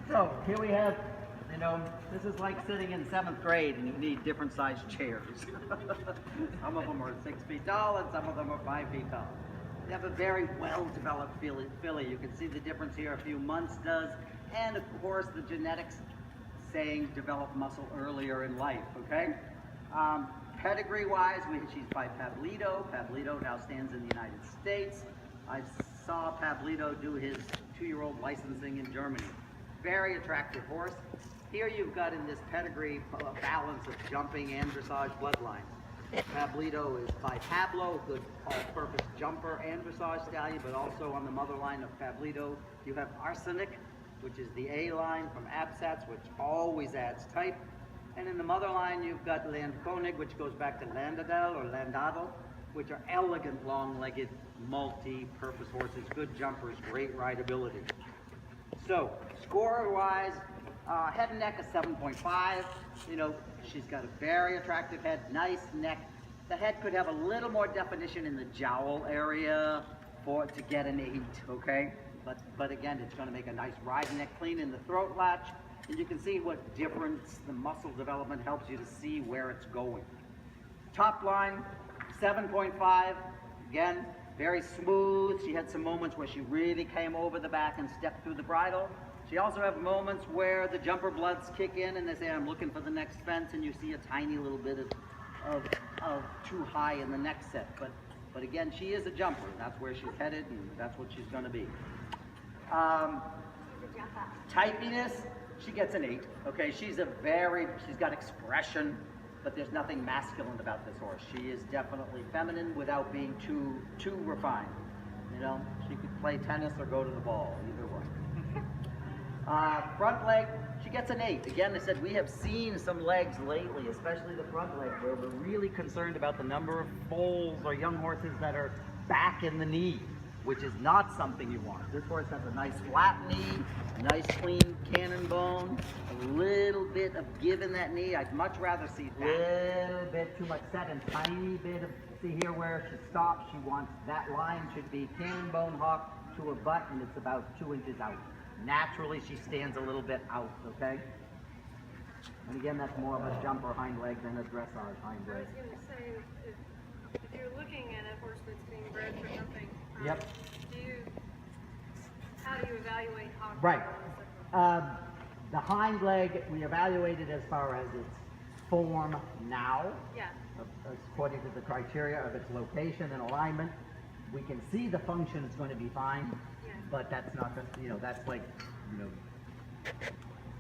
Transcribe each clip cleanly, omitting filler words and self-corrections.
So here we have, this is like sitting in 7th grade and you need different sized chairs. Some of them are 6 feet tall and some of them are 5 feet tall. They have a very well-developed filly. You can see the difference here, a few months does. And of course the genetics saying develop muscle earlier in life, okay? Pedigree-wise, she's by Pablito. Pablito now stands in the United States. I saw Pablito do his 2-year-old licensing in Germany. Very attractive horse. Here you've got in this pedigree a balance of jumping and dressage bloodlines. Pablito is by Pablo, a good all-purpose jumper and dressage stallion, but also on the mother line of Pablito, you have Arsenic, which is the A line from Absatz, which always adds type. And in the mother line, you've got Landkonig, which goes back to Landadel or Landadel, which are elegant, long-legged, multi-purpose horses, good jumpers, great rideability. So, score-wise, head and neck is 7.5. She's got a very attractive head, nice neck. The head could have a little more definition in the jowl area to get an 8, okay? But again, it's going to make a nice ride neck, clean in the throat latch. And you can see what difference the muscle development helps you to see where it's going. Top line, 7.5. Again, very smooth. She had some moments where she really came over the back and stepped through the bridle. She also has moments where the jumper bloods kick in and they say, I'm looking for the next fence, and you see a tiny little bit of too high in the next set. But again, she is a jumper. That's where she's headed, and that's what she's going to be. Typiness, she gets an 8. Okay, she's got expression, but there's nothing masculine about this horse. She is definitely feminine without being too refined. She could play tennis or go to the ball, either one. Front leg, she gets an 8. Again, I said we have seen some legs lately, especially the front leg, where we're really concerned about the number of foals or young horses that are back in the knee, which is not something you want. This horse has a nice flat knee, nice clean cannon bone, a little bit of give in that knee. I'd much rather see a little bit too much set and tiny bit of, see here where she stops, she wants, that line should be cannon bone hock to her butt, and it's about 2 inches out. Naturally, she stands a little bit out, okay? And again, that's more of a jumper hind leg than a dressage hind leg. I was going to say, if you're looking at a horse that's being bred for jumping, Yep. how do you evaluate hock? Right. The hind leg, we evaluated as far as its form now, Yeah. according to the criteria of its location and alignment. We can see the function is going to be fine. But that's not the, that's like,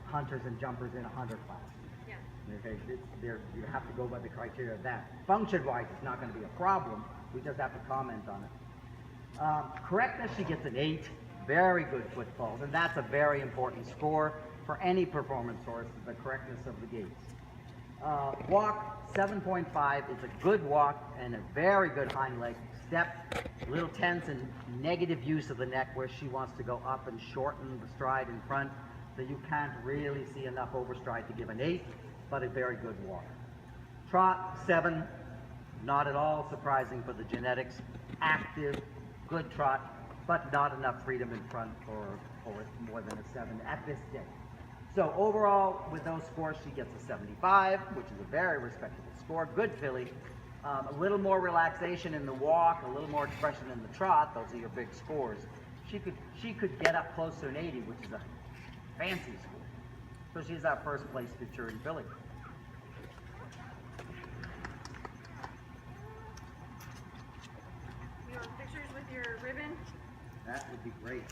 hunters and jumpers in a hunter class. Yeah. Okay, you have to go by the criteria of that. Function-wise, it's not going to be a problem. We just have to comment on it. Correctness, she gets an 8. Very good footfalls, and that's a very important score for any performance horse, the correctness of the gaits. Walk, 7.5. It's a good walk and a very good hind leg. Step, a little tense and negative use of the neck where she wants to go up and shorten the stride in front, so you can't really see enough overstride to give an 8, but a very good walk. Trot, 7, not at all surprising for the genetics. Active, good trot, but not enough freedom in front for more than a 7 at this day. So overall, with those scores, she gets a 75, which is a very respectable score. Good filly. A little more relaxation in the walk, a little more expression in the trot. Those are your big scores. She could get up close to an 80, which is a fancy score. So she's our first place maturing filly. You want pictures with your ribbon? That would be great.